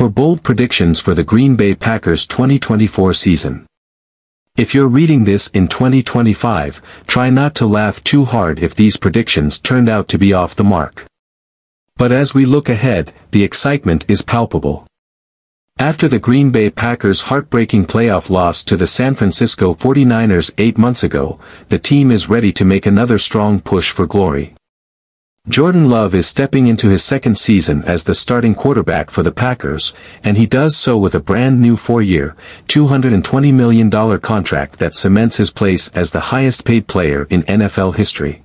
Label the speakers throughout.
Speaker 1: for bold predictions for the Green Bay Packers 2024 season. If you're reading this in 2025, try not to laugh too hard if these predictions turned out to be off the mark. But as we look ahead, the excitement is palpable. After the Green Bay Packers' heartbreaking playoff loss to the San Francisco 49ers 8 months ago, the team is ready to make another strong push for glory. Jordan Love is stepping into his second season as the starting quarterback for the Packers, and he does so with a brand new 4-year, $220 million contract that cements his place as the highest-paid player in NFL history.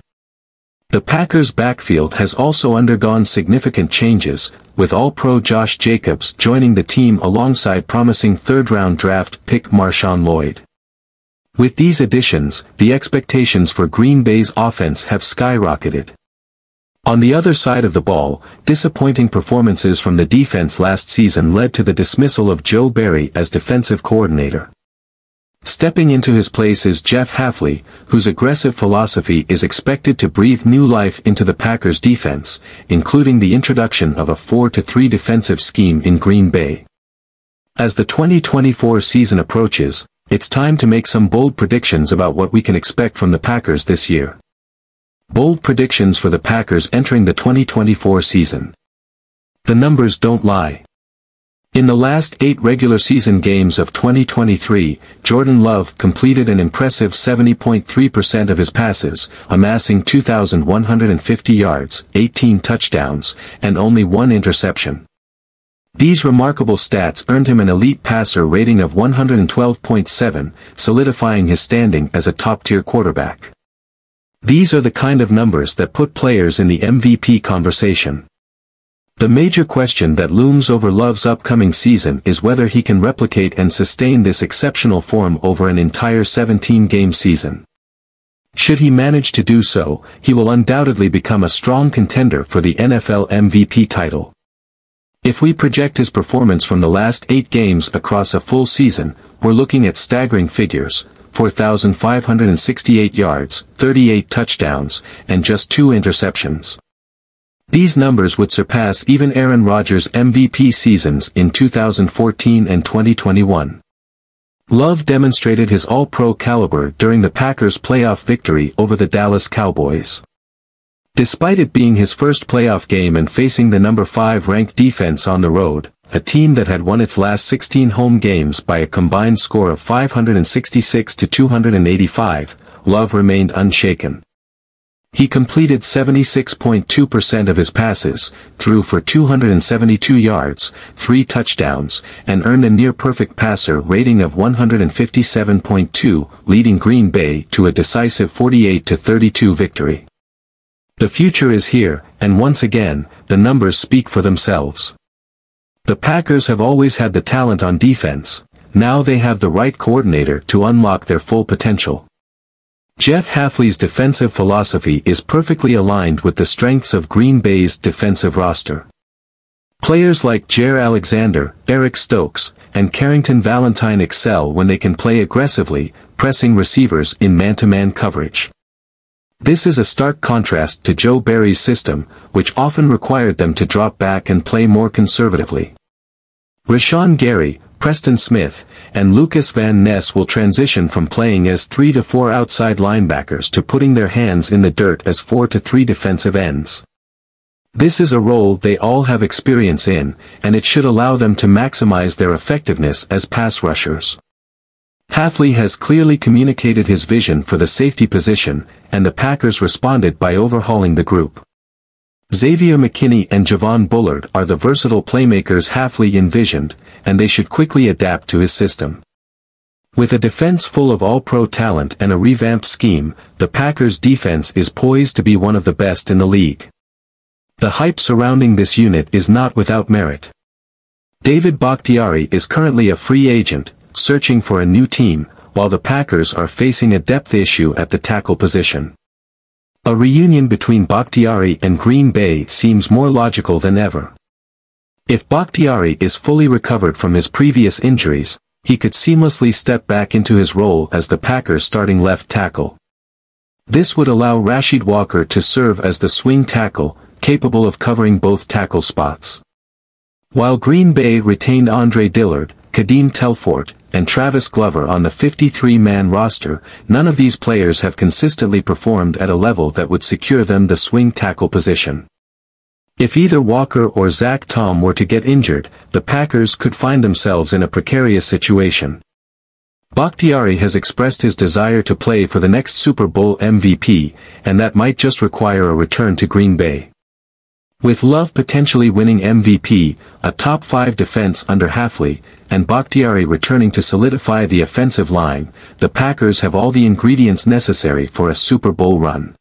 Speaker 1: The Packers' backfield has also undergone significant changes, with All-Pro Josh Jacobs joining the team alongside promising third-round draft pick Marshawn Lloyd. With these additions, the expectations for Green Bay's offense have skyrocketed. On the other side of the ball, disappointing performances from the defense last season led to the dismissal of Joe Barry as defensive coordinator. Stepping into his place is Jeff Hafley, whose aggressive philosophy is expected to breathe new life into the Packers' defense, including the introduction of a 4-3 defensive scheme in Green Bay. As the 2024 season approaches, it's time to make some bold predictions about what we can expect from the Packers this year. Bold predictions for the Packers entering the 2024 season. The numbers don't lie. In the last 8 regular season games of 2023, Jordan Love completed an impressive 70.3% of his passes, amassing 2,150 yards, 18 touchdowns, and only 1 interception. These remarkable stats earned him an elite passer rating of 112.7, solidifying his standing as a top-tier quarterback. These are the kind of numbers that put players in the MVP conversation. The major question that looms over Love's upcoming season is whether he can replicate and sustain this exceptional form over an entire 17-game season. Should he manage to do so, he will undoubtedly become a strong contender for the NFL MVP title. If we project his performance from the last 8 games across a full season, we're looking at staggering figures: 4,568 yards, 38 touchdowns, and just 2 interceptions. These numbers would surpass even Aaron Rodgers' MVP seasons in 2014 and 2021. Love demonstrated his all-pro caliber during the Packers' playoff victory over the Dallas Cowboys. Despite it being his first playoff game and facing the number 5 ranked defense on the road, a team that had won its last 16 home games by a combined score of 566 to 285, Love remained unshaken. He completed 76.2% of his passes, threw for 272 yards, 3 touchdowns, and earned a near-perfect passer rating of 157.2, leading Green Bay to a decisive 48-32 victory. The future is here, and once again, the numbers speak for themselves. The Packers have always had the talent on defense. Now they have the right coordinator to unlock their full potential. Jeff Hafley's defensive philosophy is perfectly aligned with the strengths of Green Bay's defensive roster. Players like Jaire Alexander, Eric Stokes, and Carrington Valentine excel when they can play aggressively, pressing receivers in man-to-man coverage. This is a stark contrast to Joe Barry's system, which often required them to drop back and play more conservatively. Rashawn Gary, Preston Smith, and Lucas Van Ness will transition from playing as 3 to 4 outside linebackers to putting their hands in the dirt as 4 to 3 defensive ends. This is a role they all have experience in, and it should allow them to maximize their effectiveness as pass rushers. Hafley has clearly communicated his vision for the safety position, and the Packers responded by overhauling the group. Xavier McKinney and Javon Bullard are the versatile playmakers Hafley envisioned, and they should quickly adapt to his system. With a defense full of all-pro talent and a revamped scheme, the Packers' defense is poised to be one of the best in the league. The hype surrounding this unit is not without merit. David Bakhtiari is currently a free agent, searching for a new team, while the Packers are facing a depth issue at the tackle position. A reunion between Bakhtiari and Green Bay seems more logical than ever. If Bakhtiari is fully recovered from his previous injuries, he could seamlessly step back into his role as the Packers' starting left tackle. This would allow Rashid Walker to serve as the swing tackle, capable of covering both tackle spots. While Green Bay retained Andre Dillard, Kadeem Telfort, and Travis Glover on the 53-man roster, none of these players have consistently performed at a level that would secure them the swing tackle position. If either Walker or Zach Tom were to get injured, the Packers could find themselves in a precarious situation. Bakhtiari has expressed his desire to play for the next Super Bowl MVP, and that might just require a return to Green Bay. With Love potentially winning MVP, a top 5 defense under Hafley, and Bakhtiari returning to solidify the offensive line, the Packers have all the ingredients necessary for a Super Bowl run.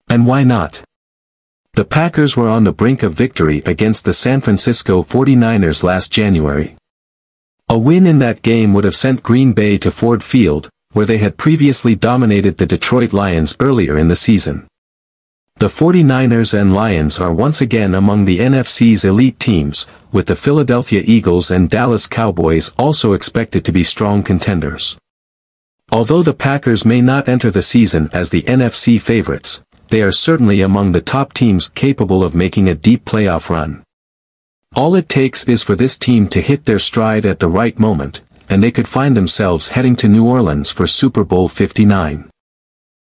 Speaker 1: And why not? The Packers were on the brink of victory against the San Francisco 49ers last January. A win in that game would have sent Green Bay to Ford Field, where they had previously dominated the Detroit Lions earlier in the season. The 49ers and Lions are once again among the NFC's elite teams, with the Philadelphia Eagles and Dallas Cowboys also expected to be strong contenders. Although the Packers may not enter the season as the NFC favorites, they are certainly among the top teams capable of making a deep playoff run. All it takes is for this team to hit their stride at the right moment, and they could find themselves heading to New Orleans for Super Bowl 59.